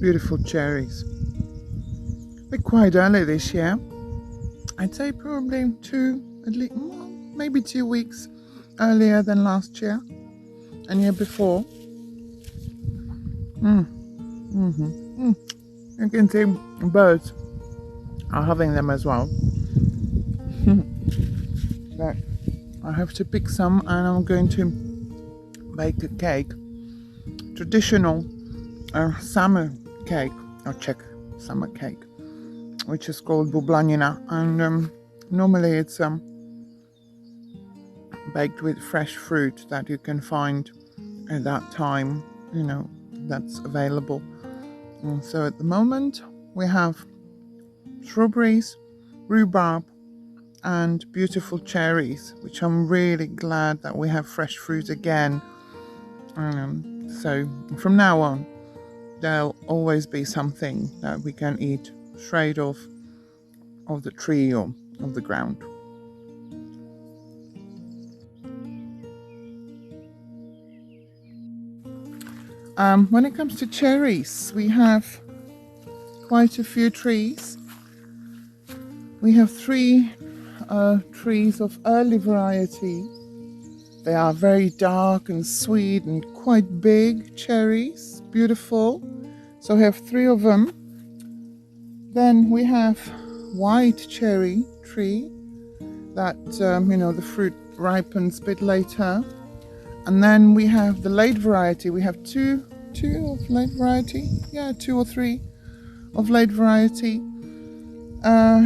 Beautiful cherries. They're quite early this year. I'd say probably at least, maybe 2 weeks earlier than last year and year before. You can see birds are having them as well. But I have to pick some and I'm going to bake a cake. Traditional summer cake, or Czech summer cake, which is called Bublanina, and normally it's baked with fresh fruit that you can find at that time, that's available. And so at the moment we have strawberries, rhubarb, and beautiful cherries, which I'm really glad that we have fresh fruit again. So from now on there'll always be something that we can eat straight off of the tree or of the ground. When it comes to cherries, we have quite a few trees. We have 3 trees of early variety. They are very dark and sweet and quite big cherries, beautiful. So we have 3 of them. Then we have white cherry tree that, the fruit ripens a bit later. And then we have the late variety. We have two of late variety. Yeah, 2 or 3 of late variety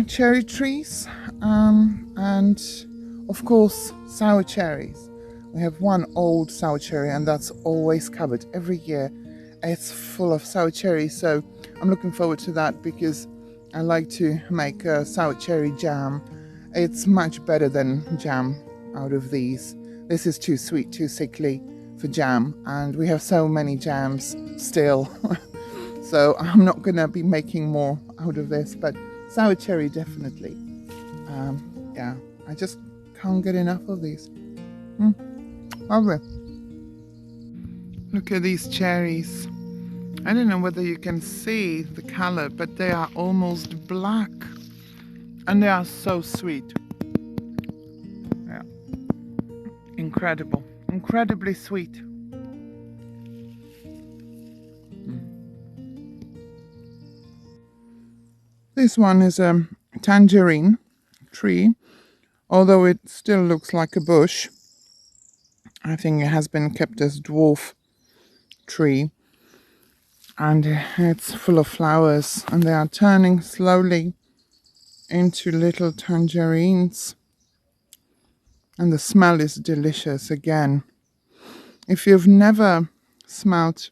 cherry trees. And of course, sour cherries. We have 1 old sour cherry and that's always covered every year. It's full of sour cherries, so I'm looking forward to that because I like to make a sour cherry jam. It's much better than jam out of these. This is too sweet, too sickly for jam, and we have so many jams still. So I'm not going to be making more out of this, but sour cherry definitely. I just can't get enough of these. Lovely. Look at these cherries. I don't know whether you can see the color, but they are almost black and they are so sweet. Yeah. Incredible. Incredibly sweet. This one is a tangerine tree, although it still looks like a bush. I think it has been kept as dwarf tree, and it's full of flowers and they are turning slowly into little tangerines, and the smell is delicious again. If you've never smelled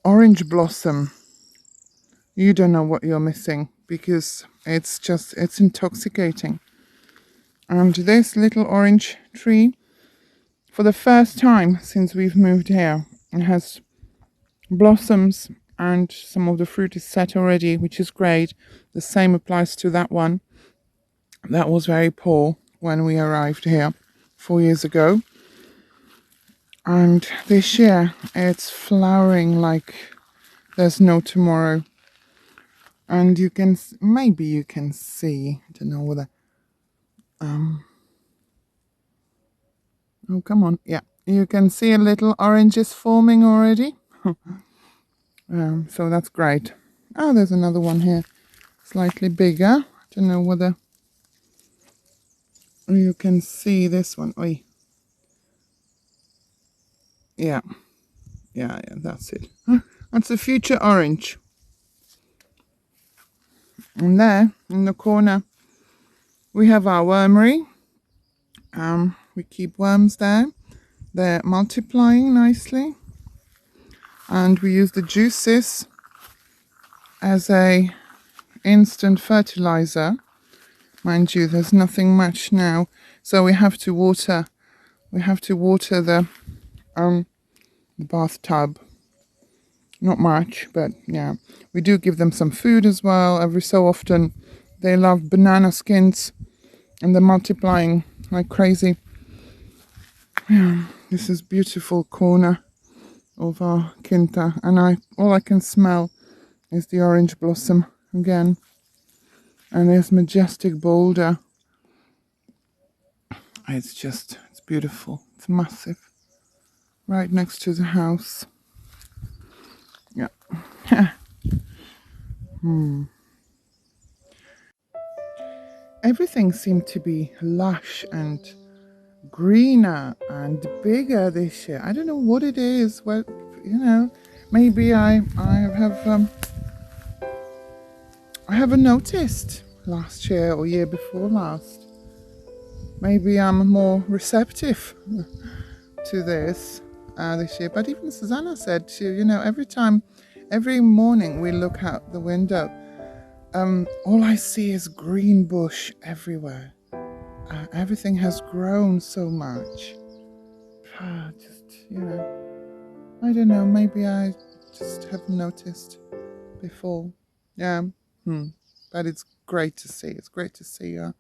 orange blossom, you don't know what you're missing, because it's intoxicating. And this little orange tree, for the first time since we've moved here, it has blossoms and some of the fruit is set already, which is great. The same applies to that one. That was very poor when we arrived here 4 years ago. And this year it's flowering like there's no tomorrow. And maybe you can see, I don't know whether, oh, come on. Yeah, you can see a little oranges forming already. So that's great. Oh, there's another one here, slightly bigger. I don't know whether you can see this one. Oi. Yeah, that's it. That's a future orange. And there, in the corner, we have our wormery. We keep worms there. They're multiplying nicely. And we use the juices as a instant fertilizer. Mind you, there's nothing much now, so we have to water. We have to water the bathtub. Not much, but yeah. We do give them some food as well every so often. They love banana skins and they're multiplying like crazy. Yeah, this is beautiful corner of our quinta, and all I can smell is the orange blossom again. And there's majestic boulder. It's beautiful. It's massive. Right next to the house. Yeah. Everything seemed to be lush and greener and bigger this year. I don't know what it is. Well, maybe I haven't noticed last year or year before last. Maybe I'm more receptive to this year. But even Zuzana said, every morning we look out the window, all I see is green bush everywhere. Everything has grown so much. I don't know, maybe I just haven't noticed before. Yeah, but it's great to see. It's great to see her.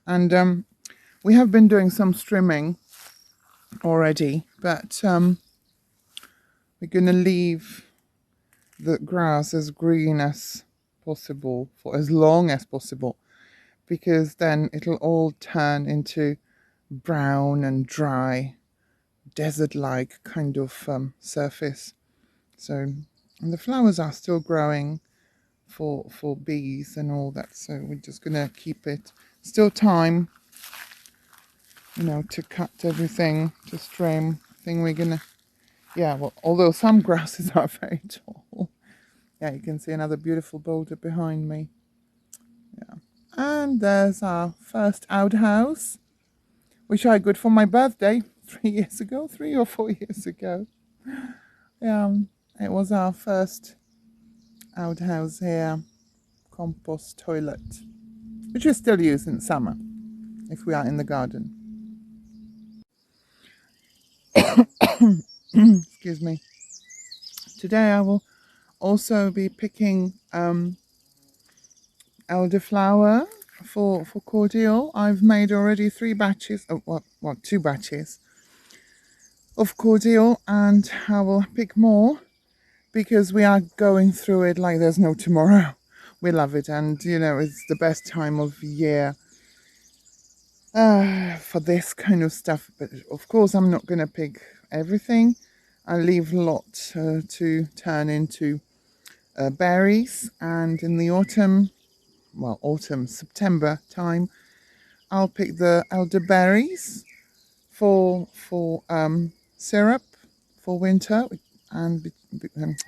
And we have been doing some trimming already, but we're going to leave the grass as green as possible for as long as possible, because then it'll all turn into brown and dry, desert-like kind of surface. So, and the flowers are still growing for bees and all that, so we're just gonna keep it. Still time, to cut everything, to trim. I think we're gonna, although some grasses are very tall. Yeah, you can see another beautiful boulder behind me. Yeah. And there's our first outhouse, which I got for my birthday 3 or 4 years ago. Yeah, it was our first outhouse here, compost toilet, which we still use in summer if we are in the garden. Excuse me. Today I will also be picking elderflower for cordial. I've made already 2 batches of cordial, and I will pick more because we are going through it like there's no tomorrow. We love it, and it's the best time of year for this kind of stuff. But of course I'm not going to pick everything. I leave a lot to turn into berries, and in the autumn, September time, I'll pick the elderberries for syrup for winter, and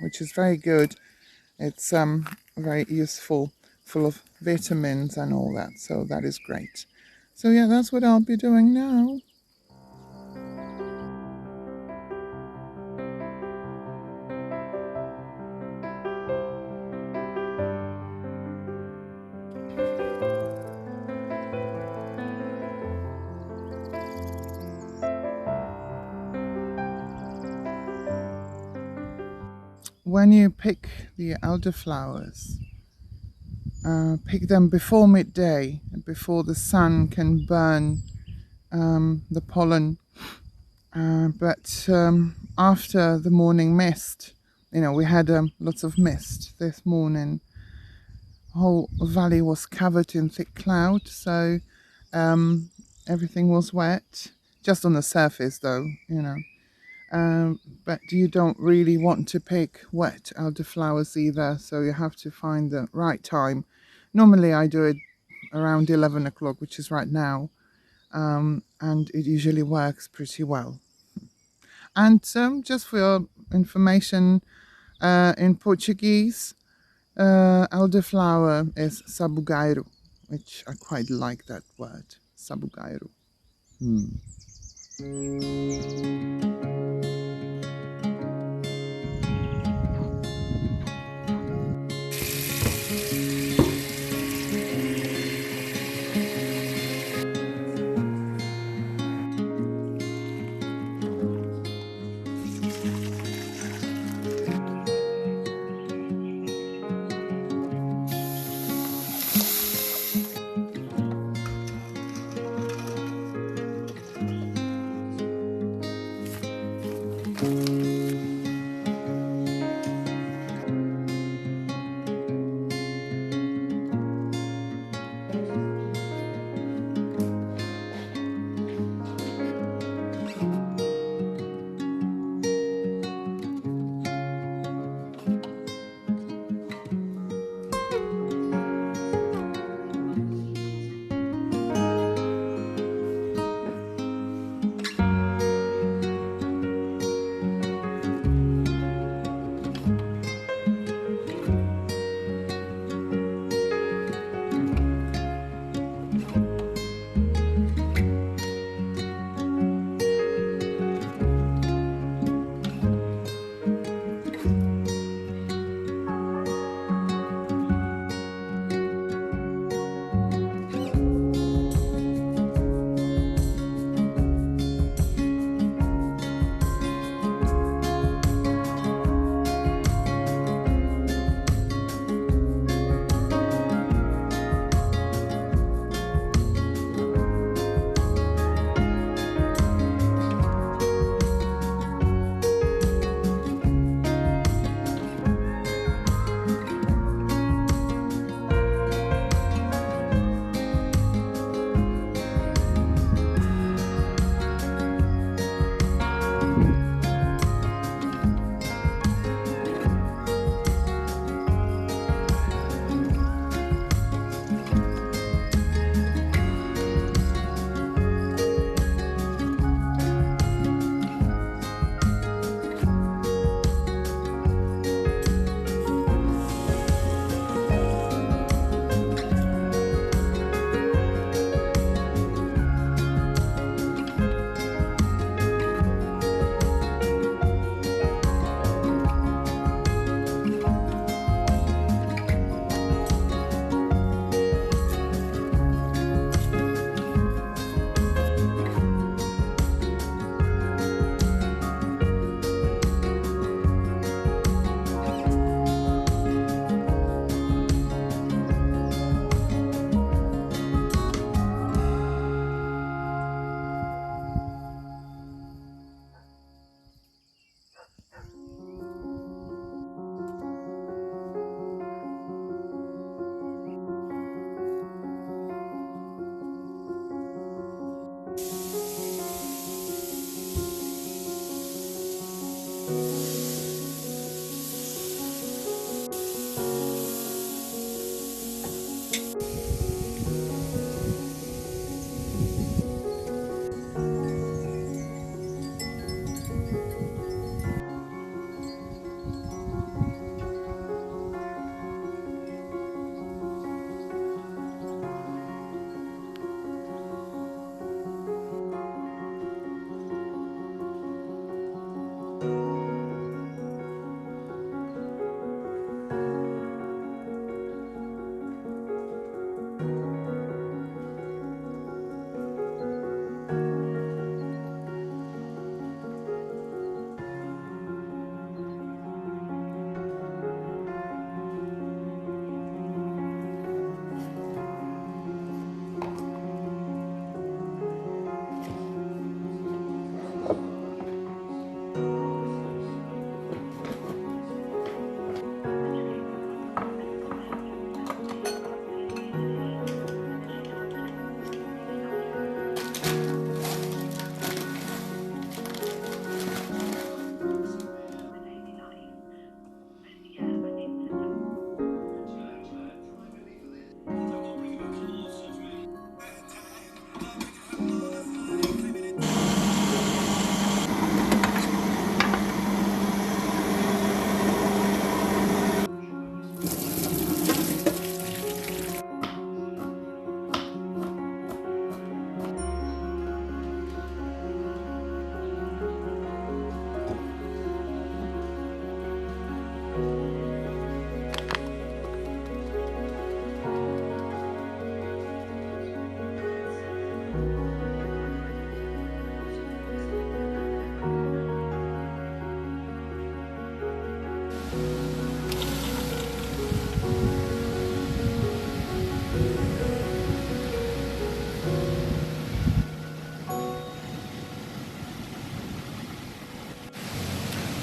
which is very good. It's very useful, full of vitamins and all that, so that is great. So yeah, that's what I'll be doing now. When you pick the elderflowers, pick them before midday, before the sun can burn the pollen. But after the morning mist, we had lots of mist this morning. The whole valley was covered in thick cloud, so everything was wet, just on the surface though, but you don't really want to pick wet elderflowers either, so you have to find the right time. Normally I do it around 11 o'clock, which is right now, and it usually works pretty well. And just for your information, in Portuguese, elderflower is sabugueiro, which I quite like that word, sabugueiro.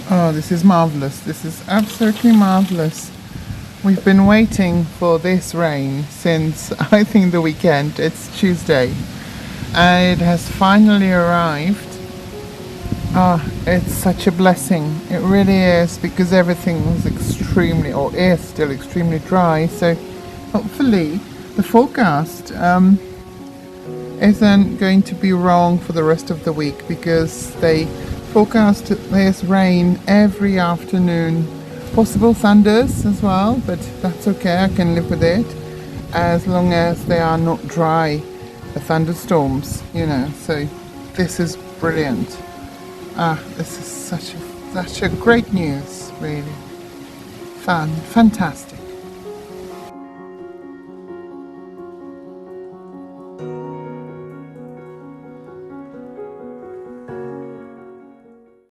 Oh, this is marvelous. This is absolutely marvelous. We've been waiting for this rain since I think the weekend. It's Tuesday and it has finally arrived. Ah, it's such a blessing. It really is, because everything was extremely, or is still extremely dry. So hopefully the forecast isn't going to be wrong for the rest of the week, because they forecast there's rain every afternoon, possible thunders as well, but that's okay, I can live with it as long as they are not dry, the thunderstorms, you know. So this is brilliant. This is such a great news, really fantastic.